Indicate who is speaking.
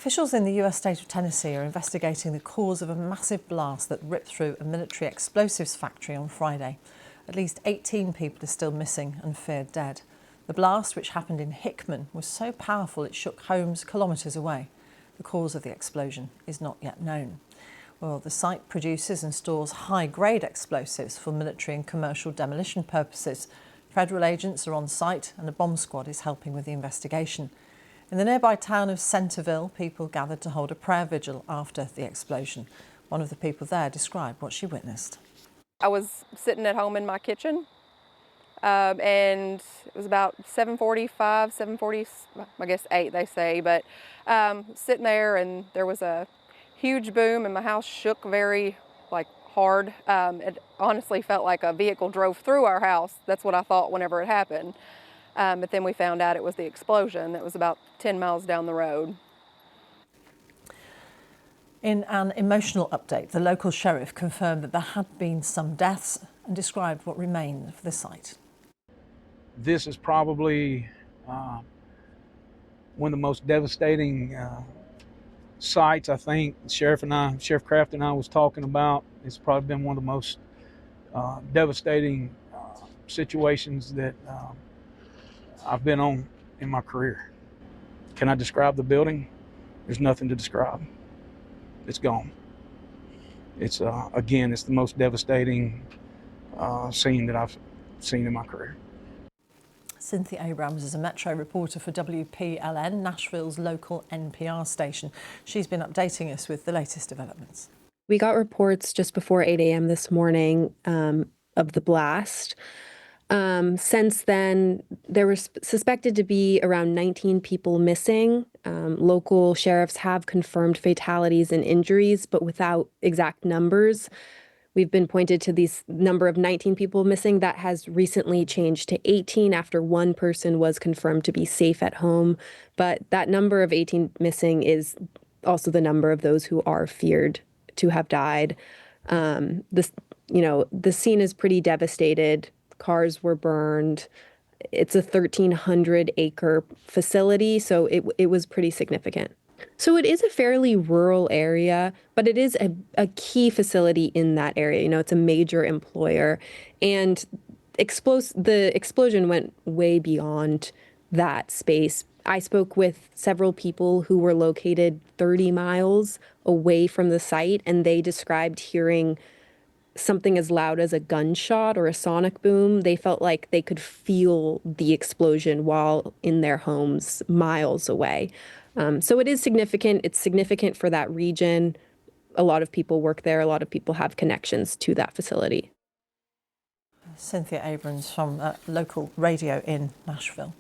Speaker 1: Officials in the US state of Tennessee are investigating the cause of a massive blast that ripped through a military explosives factory on Friday. At least 18 people are still missing and feared dead. The blast, which happened in Hickman, was so powerful it shook homes kilometres away. The cause of the explosion is not yet known. Well, the site produces and stores high-grade explosives for military and commercial demolition purposes. Federal agents are on site and a bomb squad is helping with the investigation. In the nearby town of Centerville, people gathered to hold a prayer vigil after the explosion. One of the people there described what she witnessed.
Speaker 2: I was sitting at home in my kitchen, and it was about 7:45, 7:40, I guess 8 they say, but sitting there, and there was a huge boom and my house shook very hard. It honestly felt like a vehicle drove through our house. That's what I thought whenever it happened. But then we found out it was the explosion that was about 10 miles down the road.
Speaker 1: In an emotional update, the local sheriff confirmed that there had been some deaths and described what remained of the site.
Speaker 3: This is probably one of the most devastating sites, I think. Sheriff Kraft and I was talking about. It's probably been one of the most devastating situations that I've been on in my career. Can I describe the building? There's nothing to describe. It's gone. It's again, it's the most devastating scene that I've seen in my career.
Speaker 1: Cynthia Abrams is a Metro reporter for WPLN, Nashville's local NPR station. She's been updating us with the latest developments.
Speaker 4: We got reports just before 8 a.m. this morning of the blast. Since then, there were suspected to be around 19 people missing. Local sheriffs have confirmed fatalities and injuries, but without exact numbers. We've been pointed to this number of 19 people missing. That has recently changed to 18 after one person was confirmed to be safe at home. But that number of 18 missing is also the number of those who are feared to have died. The scene is pretty devastated. Cars were burned. It's a 1,300-acre facility, so it was pretty significant. So it is a fairly rural area, but it is a key facility in that area. It's a major employer, and the explosion went way beyond that space. I spoke with several people who were located 30 miles away from the site, and they described hearing something as loud as a gunshot or a sonic boom. They felt like they could feel the explosion while in their homes miles away. So it is significant. It's significant for that region. A lot of people work there. A lot of people have connections to that facility.
Speaker 1: Cynthia Abrams from local radio in Nashville.